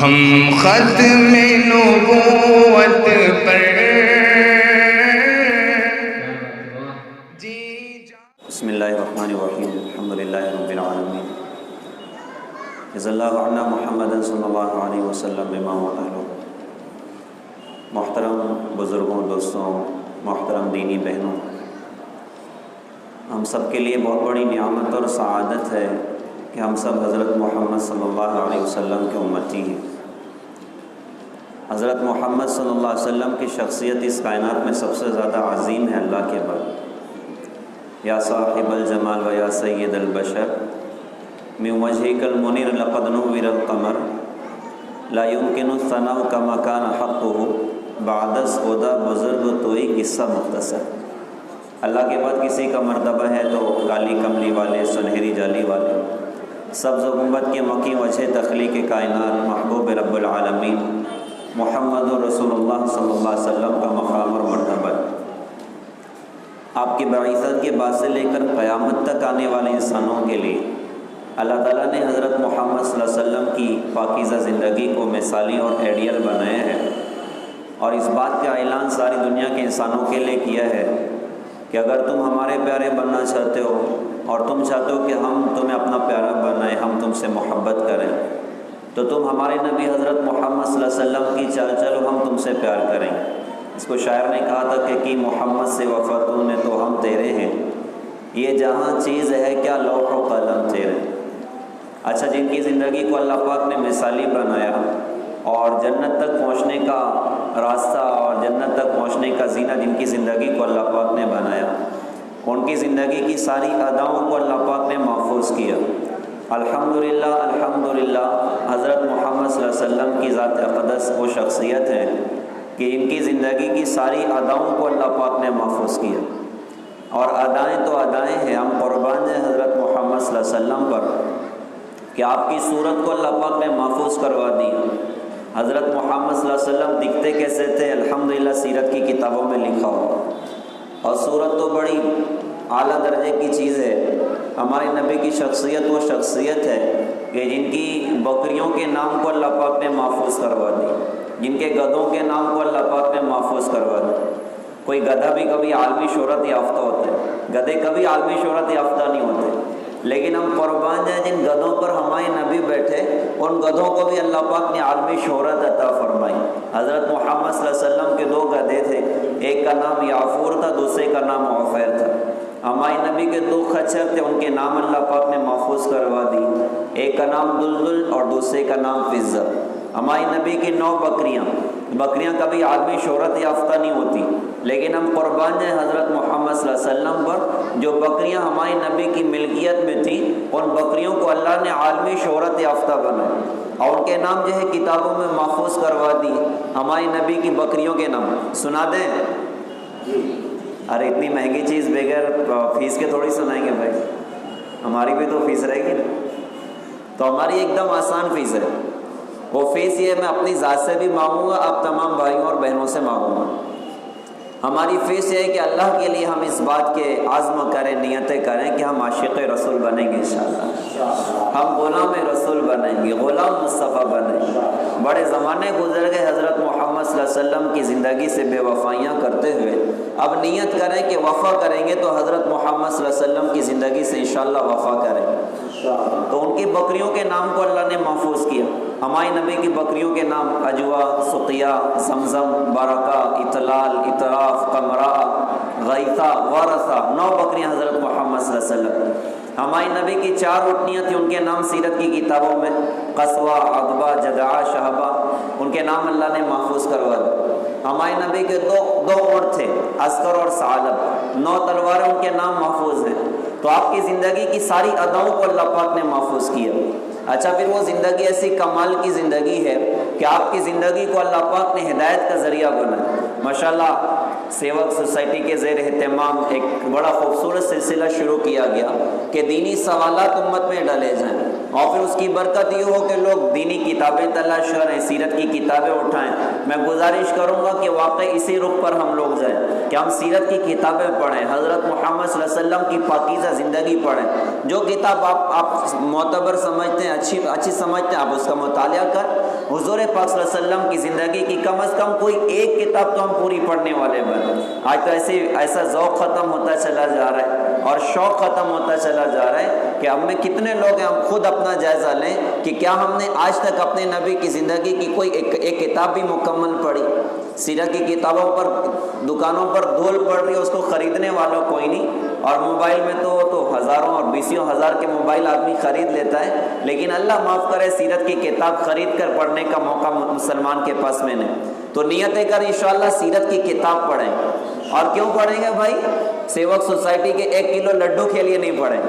ہم ختم نبوت پر بسم اللہ الرحمن الرحیم الحمدللہ رب العالمین جزا اللہ عنا محمد صلی اللہ علیہ وسلم بما وعده۔ محترم بزرگوں، دوستوں، محترم دینی بہنوں، ہم سب کے لیے بہت بڑی نعمت اور سعادت ہے کہ ہم سب حضرت محمد صلی اللہ علیہ وسلم کے امتی ہیں۔ حضرت محمد صلی اللہ علیہ وسلم کی شخصیت اس کائنات میں سب سے زیادہ عظیم ہے اللہ کے بعد۔ یا صاحب الجمال و یا سید البشر من وجهك المنیر لقد نور القمر لا يمكن الثناء كما كان حقه بعد خدا بزرگ توئی قصہ مختصر۔ اللہ کے بعد کسی کا مرتبہ ہے تو کالی کملی والے، سنہری جالی والے، سبز و گنبد کے مکی وجہ تخلیق کائنات، محبوب رب العالمین محمد رسول اللہ صلی اللہ علیہ وسلم کا مقام اور مرتبہ ہے۔ آپ کی بعثت کے بعد سے لے کر قیامت تک آنے والے انسانوں کے لیے اللہ تعالیٰ نے حضرت محمد صلی اللہ علیہ وسلم کی پاکیزہ زندگی کو مثالی اور آئیڈیل بنایا ہے، اور اس بات کا اعلان ساری دنیا کے انسانوں کے لیے کیا ہے کہ اگر تم ہمارے پیارے بننا چاہتے ہو اور تم چاہتے ہو کہ ہم تمہیں اپنا پیارا بنائیں، ہم تم سے محبت کریں، تو تم ہمارے نبی حضرت محمد صلی اللہ علیہ وسلم کی چال چلو، ہم تم سے پیار کریں۔ اس کو شاعر نے کہا تھا کہ کی محمد سے وفا تو نے تو ہم تیرے ہیں، یہ جہاں چیز ہے کیا لوح و قلم تیرے۔ اچھا، جن کی زندگی کو اللہ پاک نے مثالی بنایا اور جنت تک پہنچنے کا راستہ اور جنت تک پہنچنے کا زینہ جن کی زندگی کو اللہ پاک نے بنایا، ان کی زندگی کی ساری اداؤں کو اللہ پاک نے محفوظ کیا۔ الحمدللہ الحمدللہ، حضرت محمد صلی اللہ علیہ وسلم کی ذات اقدس وہ شخصیت ہے کہ ان کی زندگی کی ساری اداؤں کو اللہ پاک نے محفوظ کیا، اور ادائیں تو ادائیں ہیں۔ ہم قربان ہیں حضرت محمد صلی اللہ علیہ وسلم پر کہ آپ کی صورت کو اللہ پاک نے محفوظ کروا دی۔ حضرت محمد صلی اللہ علیہ وسلم دکھتے کیسے تھے، الحمدللہ سیرت کی کتابوں میں لکھا ہوا، اور صورت تو بڑی اعلیٰ درجے کی چیز ہے۔ ہمارے نبی کی شخصیت وہ شخصیت ہے کہ جن کی بکریوں کے نام کو اللہ پاک نے محفوظ کروا دی، جن کے گدھوں کے نام کو اللہ پاک نے محفوظ کروا دی۔ کوئی گدھا بھی کبھی عالمی شہرت یافتہ ہوتا ہے، گدھے کبھی عالمی شہرت یافتہ نہیں ہوتے، لیکن ہم قربان ہیں جن گدھوں پر ہمارے نبی بیٹھے، ان گدھوں کو بھی اللہ پاک نے عالمی شہرت عطا فرمائی۔ حضرت محمد صلی اللہ علیہ وسلم کے دو گدھے تھے، ایک کا نام یافور تھا، دوسرے کا نام عفیر تھا۔ ہمارے نبی کے دو خچر تھے، ان کے نام اللہ پاک نے محفوظ کروا دی، ایک کا نام دلدل اور دوسرے کا نام فضہ۔ ہمارے نبی کی 9 بکریاں کبھی عالمی شہرت یافتہ نہیں ہوتی، لیکن ہم قربان ہیں حضرت محمد صلی اللہ علیہ وسلم پر جو بکریاں ہمارے نبی کی ملکیت میں تھیں، ان بکریوں کو اللہ نے عالمی شہرت یافتہ بنایا اور ان کے نام جو ہے کتابوں میں محفوظ کروا دی۔ ہمارے نبی کی بکریوں کے نام سنا دیں؟ ارے اتنی مہنگی چیز بغیر فیس کے تھوڑی سنائیں گے بھائی، ہماری بھی تو فیس رہے گی نا۔ تو ہماری ایک دم آسان فیس ہے، وہ فیس یہ میں اپنی ذات سے بھی مانگوں گا، آپ تمام بھائیوں اور بہنوں سے مانگوں گا۔ ہماری فیس یہ ہے کہ اللہ کے لیے ہم اس بات کے عزم کریں، نیتیں کریں کہ ہم عاشق رسول بنیں گے انشاءاللہ، ہم غلام رسول بنیں گے، غلام مصطفیٰ بنیں گے۔ بڑے زمانے گزر گئے حضرت محمد صلی اللہ علیہ وسلم کی زندگی سے بے وفائیاں کرتے ہوئے، اب نیت کریں کہ وفا کریں گے تو حضرت محمد صلی اللہ علیہ وسلم کی زندگی سے انشاءاللہ وفا کریں گے۔ تو ان کی بکریوں کے نام کو اللہ نے محفوظ کیا۔ ہمارے نبی کی بکریوں کے نام اجوا، سقیا، زمزم، برکہ، اطلال، اطراف، قمرا، غیثہ، ورثہ، 9 بکریاں حضرت محمد صلی اللہ علیہ وسلم۔ ہمارے نبی کی 4 اٹھنیاں تھیں، ان کے نام سیرت کی کتابوں میں قصوہ، عقبہ، جدعہ، شہبہ، ان کے نام اللہ نے محفوظ کروا دیے۔ ہمارے نبی کے دو اونٹ تھے، عسکر اور ثعلب، 9 تلواریں ان کے نام محفوظ ہیں۔ تو آپ کی زندگی کی ساری اداؤں کو اللہ پاک نے محفوظ کیا۔ اچھا، پھر وہ زندگی ایسی کمال کی زندگی ہے کہ آپ کی زندگی کو اللہ پاک نے ہدایت کا ذریعہ بنایا۔ ماشاءاللہ سیوک سوسائٹی کے زیر اہتمام ایک بڑا خوبصورت سلسلہ شروع کیا گیا کہ دینی سوالات امت میں ڈالے جائیں، اور پھر اس کی برکت یہ ہو کہ لوگ دینی کتابیں تلاش کریں، سیرت کی کتابیں اٹھائیں۔ میں گزارش کروں گا کہ واقعی اسی رخ پر ہم لوگ جائیں کہ ہم سیرت کی کتابیں پڑھیں، حضرت محمد صلی اللہ علیہ وسلم کی پاکیزہ زندگی پڑھیں۔ جو کتاب آپ معتبر سمجھتے ہیں، اچھی سمجھتے ہیں، آپ اس کا مطالعہ کر، حضور پاک صلی اللہ علیہ وسلم کی زندگی کی کم از کم کوئی ایک کتاب تو ہم پوری پڑھنے والے بن. آج تو ایسا ذوق ختم ہوتا چلا جا رہا ہے اور شوق ختم ہوتا چلا جا رہا ہے کہ ہم میں کتنے لوگ ہیں. ہم خود اپنا جائزہ لیں کہ کیا ہم نے آج تک اپنے نبی کی زندگی کی کوئی ایک کتاب بھی مکمل پڑھی. سیرت کی کتابوں پر دکانوں پر دھول پڑ رہی ہے، اس کو خریدنے والا کوئی نہیں، اور موبائل میں تو ہزاروں اور بیسیوں ہزار کے موبائل آدمی خرید لیتا ہے، لیکن اللہ معاف کرے سیرت کی کتاب خرید کر پڑھنے کا موقع مسلمان کے پاس میں نہیں. تو نیتیں کر انشاءاللہ سیرت کی کتاب پڑھیں. اور کیوں پڑھیں گے بھائی؟ سیوک سوسائٹی کے 1 کلو لڈو کے لیے نہیں پڑھیں،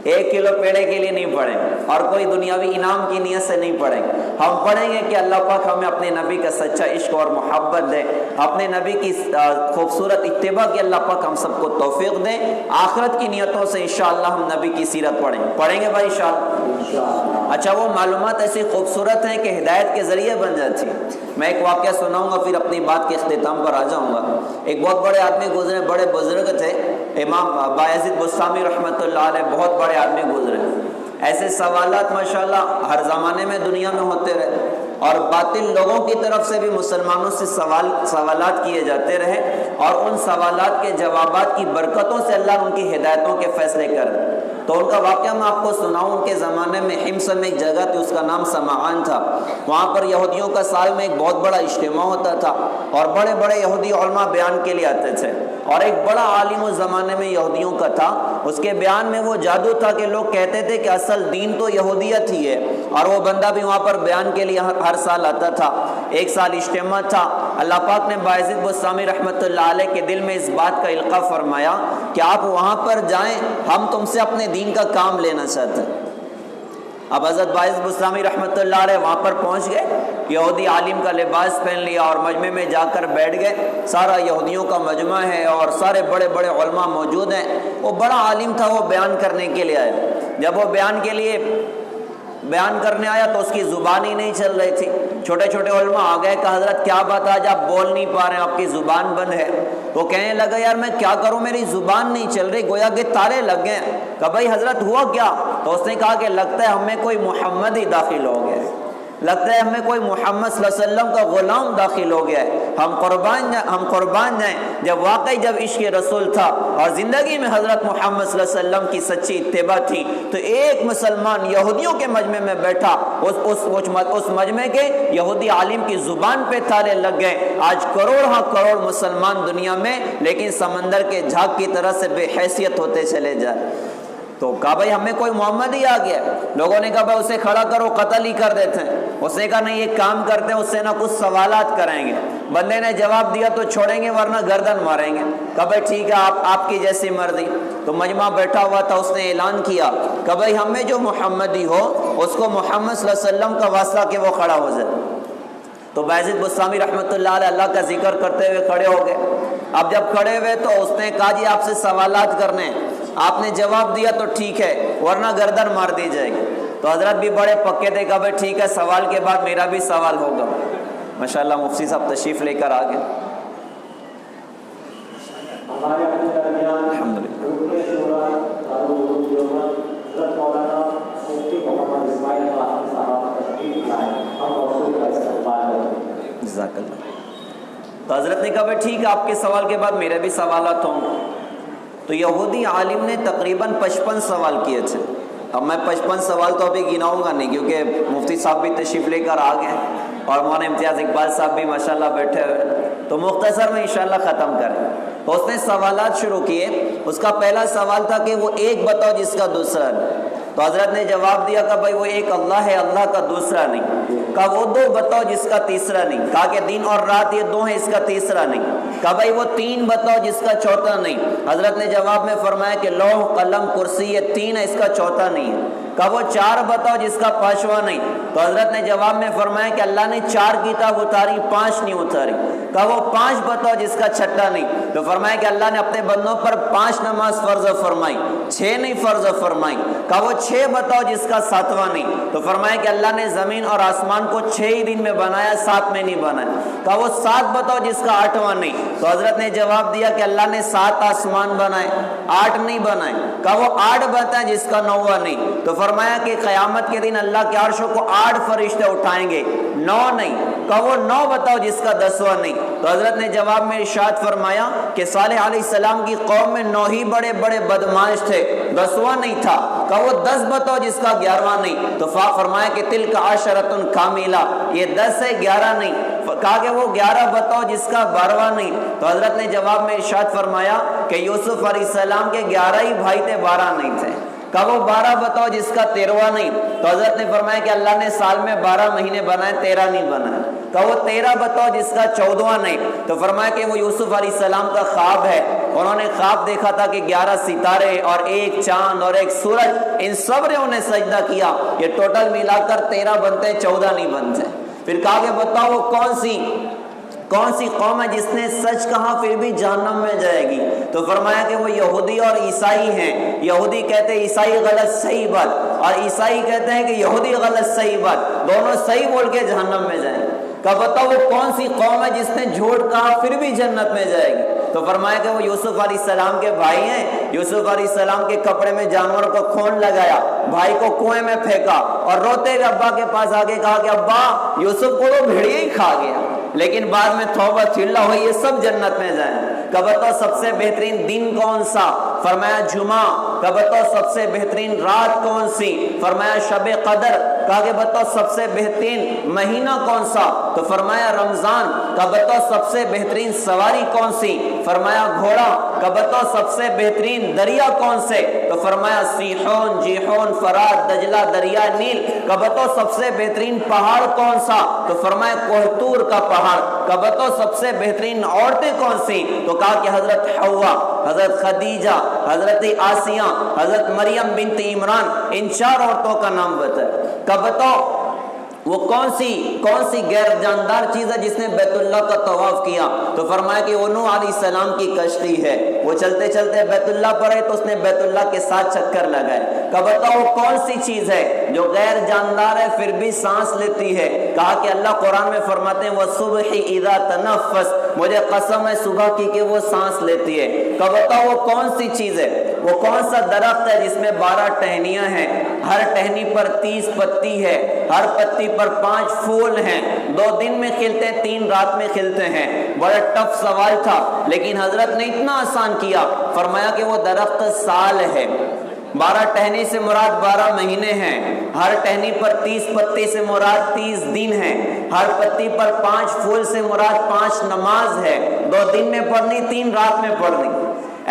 1 کلو پیڑے کے لیے نہیں پڑھیں، اور کوئی دنیاوی انعام کی نیت سے نہیں پڑھیں. ہم پڑھیں گے کہ اللہ پاک ہمیں اپنے نبی کا سچا عشق اور محبت دے، اپنے نبی کی خوبصورت اتباع کی اللہ پاک ہم سب کو توفیق دے. آخرت کی نیتوں سے انشاءاللہ ہم نبی کی سیرت پڑھیں گے بھائی انشاءاللہ. اچھا، وہ معلومات ایسی خوبصورت ہیں کہ ہدایت کے ذریعے بن جاتی. میں ایک واقعہ سناؤں گا، پھر اپنی بات کے اختتام پر آ جاؤں گا. ایک بہت بڑے آدمی گزرے، بڑے بزرگ تھے، امام بایزید بستامی رحمت اللہ علیہ، بہت بڑے آدمی گزرے. ایسے سوالات ماشاءاللہ ہر زمانے میں دنیا میں ہوتے رہے، اور باطل لوگوں کی طرف سے بھی مسلمانوں سے سوالات کیے جاتے رہے، اور ان سوالات کے جوابات کی برکتوں سے اللہ ان کی ہدایتوں کے فیصلے کر. تو ان کا واقعہ میں آپ کو سناؤں. ان کے زمانے میں حمص میں ایک جگہ تھی، اس کا نام سمعان تھا. وہاں پر یہودیوں کا سال میں ایک بہت بڑا اجتماع ہوتا تھا، اور بڑے بڑے یہودی علماء بیان کے لیے آتے تھے. اور ایک بڑا عالم اس زمانے میں یہودیوں کا تھا، اس کے بیان میں وہ جادو تھا کہ لوگ کہتے تھے کہ اصل دین تو یہودیت ہی ہے. اور وہ بندہ بھی وہاں پر بیان کے لیے ہر سال آتا تھا. ایک سال اجتماع تھا. اللہ پاک نے بایزید بستامی رحمت اللہ علیہ کے دل میں اس بات کا القاء فرمایا کہ آپ وہاں پر جائیں، ہم تم سے اپنے دین کا کام لینا چاہتے ہیں. اب حضرت بایزید بستامی رحمت اللہ علیہ وہاں پر پہنچ گئے، یہودی عالم کا لباس پہن لیا اور مجمع میں جا کر بیٹھ گئے. سارا یہودیوں کا مجمع ہے اور سارے بڑے بڑے علماء موجود ہیں. وہ بڑا عالم تھا، وہ بیان کرنے کے لیے آئے. جب وہ بیان کرنے آیا تو اس کی زبان ہی نہیں چل رہی تھی. چھوٹے چھوٹے علماء آ گئے کہ حضرت کیا بات، آج آپ بول نہیں پا رہے ہیں، آپ کی زبان بند ہے. وہ کہنے لگا یار میں کیا کروں، میری زبان نہیں چل رہی، گویا کہ تالے لگ گئے. کہا بھائی حضرت ہوا کیا؟ تو اس نے کہا کہ لگتا ہے ہم میں کوئی محمد ہی داخل ہو گیا ہے، لگتا ہے ہمیں کوئی محمد صلی اللہ علیہ وسلم کا غلام داخل ہو گیا ہے. ہم قربان جائیں. جب عشق رسول تھا اور زندگی میں حضرت محمد صلی اللہ علیہ وسلم کی سچی اتباع تھی، تو ایک مسلمان یہودیوں کے مجمع میں بیٹھا، اس مجمع کے یہودی عالم کی زبان پہ تالے لگ گئے. آج کروڑ مسلمان دنیا میں، لیکن سمندر کے جھاگ کی طرح سے بے حیثیت ہوتے چلے جائے. تو کہا بھائی ہمیں کوئی محمد ہی آ گیا. لوگوں نے کہا بھائی اسے کھڑا کرو، قتل ہی کر دیتے ہیں. اس نے کہا نہیں، ایک کام کرتے ہیں، اس سے نہ کچھ سوالات کریں گے. بندے نے جواب دیا تو چھوڑیں گے ورنہ گردن ماریں گے. کہا بھائی ٹھیک ہے، آپ کی جیسی مرضی. تو مجمع بیٹھا ہوا تھا، اس نے اعلان کیا کہ بھائی ہمیں جو محمدی ہو اس کو محمد صلی اللہ علیہ وسلم کا واسطہ کہ وہ کھڑا ہو جائے. تو بایزید بستامی رحمت اللہ علیہ اللہ کا ذکر کرتے ہوئے کھڑے ہو گئے. اب جب کھڑے ہوئے تو اس نے کہا جی آپ سے سوالات کرنے ہیں. آپ نے جواب دیا تو ٹھیک ہے ورنہ گردن مار دی جائے گی. تو حضرت بھی بڑے پکے تھے، کہا بھائی ٹھیک ہے، سوال کے بعد میرا بھی سوال ہوگا. ماشاءاللہ مفتی صاحب تشریف لے کر آ گئے. جزاک اللہ. تو حضرت نے کہا بھائی ٹھیک ہے، آپ کے سوال کے بعد میرے بھی سوالات ہوں گے. تو یہودی عالم نے تقریباً 55 سوال کیے تھے. اب میں 55 سوال تو ابھی گناؤں گا نہیں، کیونکہ مفتی صاحب بھی تشریف لے کر آ گئے اور مولانا امتیاز اقبال صاحب بھی ماشاءاللہ بیٹھے ہوئے. تو مختصر میں انشاءاللہ ختم کریں. تو اس نے سوالات شروع کیے. اس کا پہلا سوال تھا کہ وہ ایک بتاؤ جس کا دوسرا نہیں. تو حضرت نے جواب دیا کہ بھائی وہ ایک اللہ ہے، اللہ کا دوسرا نہیں. کہا وہ دو بتاؤ جس کا تیسرا نہیں. کہا کہ دن اور رات یہ دو ہیں، اس کا تیسرا نہیں. کہا بھائی وہ تین بتاؤ جس کا چوتھا نہیں. حضرت نے جواب میں فرمایا کہ لوح قلم کرسی یہ تین ہے، اس کا چوتھا نہیں ہے. کہا وہ چار بتاؤ جس کا پانچواں نہیں. تو حضرت نے جواب میں فرمایا کہ اللہ نے 4 کتاب اتاری، 5 نہیں اتاری. کہا وہ 5 بتاؤ جس کا چھٹا نہیں. تو فرمایا کہ اللہ نے اپنے بندوں پر 5 نماز فرض فرمائی، 6 نہیں فرض فرمائی. کہا وہ 6 بتاؤ جس کا 7واں نہیں. تو فرمایا کہ اللہ نے زمین اور آسمان کو 6 ہی دن میں بنایا، 7 میں نہیں بنایا. کہا وہ 7 بتاؤ جس کا 8واں نہیں. تو حضرت نے جواب دیا کہ اللہ نے 7 آسمان بنائے، 8 نہیں بنائے. کہا وہ 8 بتائیں جس کا 9واں نہیں. تو فرمایا کہ قیامت کے دن اللہ کے عرش کو 8 فرشتے اٹھائیں گے، 9 نہیں. کہا وہ 9 بتاؤ جس کا 10واں نہیں. تو حضرت نے جواب میں ارشاد فرمایا کہ صالح علیہ السلام کی قوم میں 9 ہی بڑے بڑے بدمعاش تھے، 10واں نہیں تھا. کہا وہ 10 بتاؤ جس کا 11واں نہیں. تو فرمایا کہ تلک عشرۃ کاملہ، یہ 10 ہے 11 نہیں. کہا کہ وہ 11 بتاؤ جس کا 12واں نہیں. تو حضرت نے جواب میں ارشاد فرمایا کہ یوسف علیہ السلام کے 11 ہی بھائی تھے، 12 نہیں تھے. کہا وہ 12 بتاؤ جس کا 13واں نہیں. تو حضرت نے فرمایا کہ اللہ نے سال میں 12 مہینے بنائے، 13 نہیں بنائے. کہا وہ 13 بتاؤ جس کا 14واں نہیں. تو فرمایا کہ وہ یوسف علیہ السلام کا خواب ہے. انہوں نے خواب دیکھا تھا کہ 11 ستارے اور 1 چاند اور 1 سورج، ان سب نے انہیں سجدہ کیا. یہ ٹوٹل ملا کر 13 بنتے، 14 نہیں بنتے. پھر کہا کہ بتاؤ وہ کون سی قوم ہے جس نے سچ کہا پھر بھی جہنم میں جائے گی. تو فرمایا کہ وہ یہودی اور عیسائی ہیں. یہودی کہتے ہیں عیسائی غلط صحیح بات، اور عیسائی کہتے ہیں کہ یہودی غلط صحیح بات، دونوں صحیح بول کے جہنم میں جائیں. کہ بتاؤ وہ کون سی قوم ہے جس نے جھوٹ کہا پھر بھی جنت میں جائے گی. تو فرمایا کہ وہ یوسف علیہ السلام کے بھائی ہیں. یوسف علیہ السلام کے کپڑے میں جانور کو خون لگایا، بھائی کو کنویں میں پھینکا، اور روتے ہوئے ابا کے پاس آ کے کہا کہ ابا یوسف کو تو بھیڑیا ہی کھا گیا. لیکن بعد میں توبہ اللہ ہوئی، یہ سب جنت میں جائیں. کہ بتاؤ سب سے بہترین دن کون سا؟ فرمایا جمعہ. کہ بتاؤ سب سے بہترین رات کون سی؟ فرمایا شب قدر. کہا کہ بتاؤ سب سے بہترین مہینہ کون سا؟ تو فرمایا رمضان. کہ بتاؤ سب سے بہترین سواری کون سی؟ فرمایا گھوڑا. کہ بتاؤ سب سے بہترین دریا کون سے؟ تو فرمایا سیحون، جیحون، فرات، دجلہ، دریا نیل. کہ بتاؤ سب سے بہترین پہاڑ کون سا؟ تو فرمایا کوہتور کا پہاڑ. کہ بتاؤ سب سے بہترین عورتیں کون سی؟ تو کہا کہ حضرت حوا، حضرت خدیجہ، حضرت آسیہ، حضرت مریم بنت عمران، ان 4 عورتوں کا نام بتایا. کہ بتاؤ وہ کون سی غیر جاندار چیز ہے جس نے بیت اللہ کا طواف کیا؟ تو فرمایا کہ وہ نوح علیہ السلام کی کشتی ہے. وہ چلتے چلتے بیت اللہ پر ہے تو اس نے بیت اللہ کے ساتھ چکر لگائے. کہ بتاؤ وہ کون سی چیز ہے جو غیر جاندار ہے پھر بھی سانس لیتی ہے؟ کہا کہ اللہ قرآن میں فرماتے ہیں وَالصُّبْحِ إِذَا تَنَفَّسَ، مجھے قسم ہے صبح کی کہ وہ سانس لیتی ہے. کہ بتاؤ وہ کون سی چیز ہے، وہ کون سا درخت ہے جس میں 12 ٹہنیاں ہیں، ہر ٹہنی پر 30 پتی ہے، ہر پتی پر 5 پھول ہیں، 2 دن میں کھلتے ہیں، 3 رات میں کھلتے ہیں. بڑا ٹف سوال تھا لیکن حضرت نے اتنا آسان کیا. فرمایا کہ وہ درخت سال ہے. 12 ٹہنی سے مراد 12 مہینے ہیں، ہر ٹہنی پر 30 پتی سے مراد 30 دن ہیں، ہر پتی پر 5 پھول سے مراد 5 نماز ہے، 2 دن میں پڑھنی، 3 رات میں پڑھنی.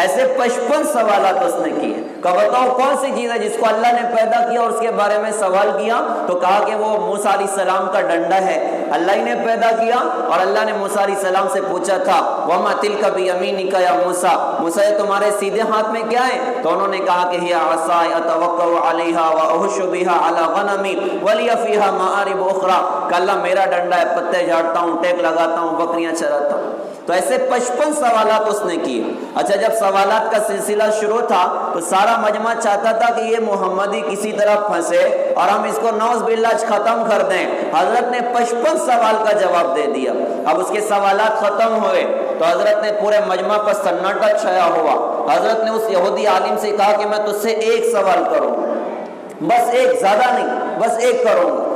ایسے 55 سوالات اس نے کیے. کہ بتاؤ کون سی چیز ہے جس کو اللہ نے پیدا کیا اور اس کے بارے میں سوال کیا؟ تو کہا کہ وہ موسیٰ علیہ السلام کا ڈنڈا ہے، اللہ ہی نے پیدا کیا. اور اللہ نے موسیٰ علیہ السلام سے پوچھا تھا وَمَا تِلْكَ بِيَمِينِكَ يَا موسیٰ، موسیٰ تمہارے سیدھے ہاتھ میں کیا ہے؟ تو انہوں نے کہا کہ هِيَ عَصَايَ أَتَوَكَّأُ عَلَيْهَا وَأَهُشُّ بِهَا عَلَى غَنَمِي وَلِيَ فِيهَا مَآرِبُ أُخْرَى. کہ اللہ میرا ڈنڈا ہے، پتے جھاڑتا ہوں، ٹیک لگاتا ہوں، بکریاں چراتا ہوں. تو ایسے 55 سوالات اس نے کیے. اچھا جب سوالات کا سلسلہ شروع تھا تو سارا مجمع چاہتا تھا کہ یہ محمدی کسی طرح پھنسے اور ہم اس کو نعوذ باللہ ختم کر دیں. حضرت نے 55 سوال کا جواب دے دیا. اب اس کے سوالات ختم ہوئے تو حضرت نے پورے مجمع پر سناٹا چھایا ہوا. حضرت نے اس یہودی عالم سے کہا کہ میں تجھ سے ایک سوال کروں، بس ایک، زیادہ نہیں، بس ایک کروں گا،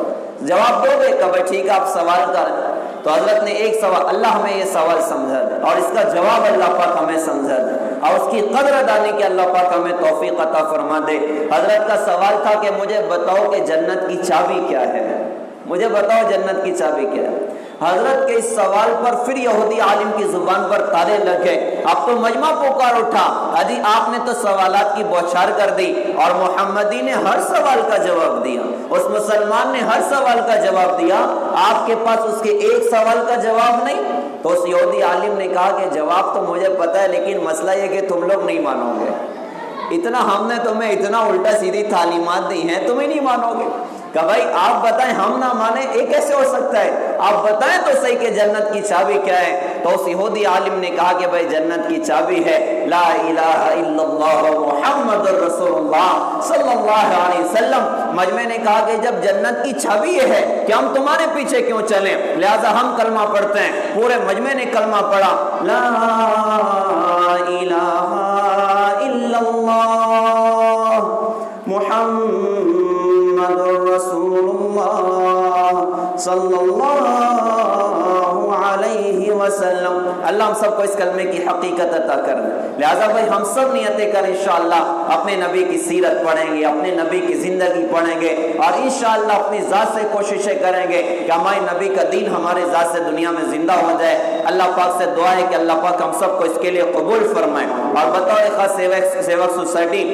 جواب دو گے؟ کہ بھائی ٹھیک ہے آپ سوال کریں. تو حضرت نے ایک سوال، اللہ ہمیں یہ سوال سمجھا دے اور اس کا جواب اللہ پاک ہمیں سمجھا دے اور اس کی قدر ادا کی اللہ پاک ہمیں توفیق عطا فرما دے. حضرت کا سوال تھا کہ مجھے بتاؤ کہ جنت کی چابی کیا ہے، مجھے بتاؤ جنت کی چابی کیا ہے. حضرت کے اس سوال پر پھر یہودی عالم کی زبان پر تالے لگے. اب تو مجمع پکار اٹھا، حجی آپ نے تو سوالات کی بوچھار کر دی اور محمدی نے ہر سوال کا جواب دیا، اس مسلمان نے ہر سوال کا جواب دیا، آپ کے پاس اس کے ایک سوال کا جواب نہیں. تو اس یہودی عالم نے کہا کہ جواب تو مجھے پتہ ہے لیکن مسئلہ یہ کہ تم لوگ نہیں مانو گے. اتنا ہم نے تمہیں اتنا الٹا سیدھی تعلیمات دی ہیں، تم ہی نہیں مانو گے. کہ بھائی آپ بتائیں، ہم نہ مانیں یہ کیسے ہو سکتا ہے، آپ بتائیں تو صحیح کہ جنت کی چابی کیا ہے؟ تو اس یہودی عالم نے کہا کہ بھائی جنت کی چابی ہے لا الہ الا اللہ محمد رسول اللہ صلی اللہ علیہ وسلم۔ مجمع نے کہا کہ جب جنت کی چابی یہ ہے کہ ہم تمہارے پیچھے کیوں چلیں، لہذا ہم کلمہ پڑھتے ہیں۔ پورے مجمع نے کلمہ پڑھا، لا الہ الا اللہ محمد رسول اللہ صلی اللہ علیہ وسلم۔ اللہ ہم سب کو اس کلمے کی حقیقت عطا کر دے۔ لہذا بھائی ہم سب نیتیں کریں، انشاءاللہ اپنے نبی کی سیرت پڑھیں گے، اپنے نبی کی زندگی پڑھیں گے، اور انشاءاللہ اپنی ذات سے کوششیں کریں گے کہ ہمارے نبی کا دین ہمارے ذات سے دنیا میں زندہ ہو جائے۔ اللہ پاک سے دعا ہے کہ اللہ پاک ہم سب کو اس کے لیے قبول فرمائے، اور بطور خاص سیوک سوسائٹی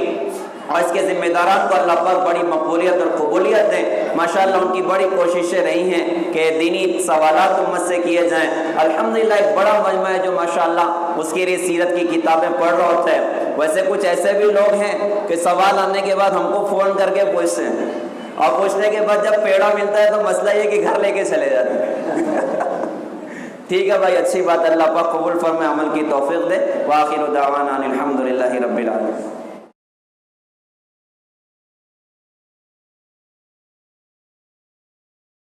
اور اس کے ذمہ داران کو اللہ پاک بڑی مقبولیت اور قبولیت دیں۔ ماشاءاللہ ان کی بڑی کوششیں رہی ہیں کہ دینی سوالات امت سے کیے جائیں۔ الحمدللہ ایک بڑا مجمع ہے جو ماشاءاللہ اس کی سیرت کی کتابیں پڑھ رہا ہوتا ہے۔ ویسے کچھ ایسے بھی لوگ ہیں کہ سوال آنے کے بعد ہم کو فون کر کے پوچھتے ہیں، اور پوچھنے کے بعد جب پیڑا ملتا ہے تو مسئلہ یہ کہ گھر لے کے چلے جاتے ہیں۔ ٹھیک ہے بھائی، اچھی بات، اللہ پاک قبول فرمائے، عمل کی توفیق دے۔ وآخر دعوانا الحمدللہ رب العالمین۔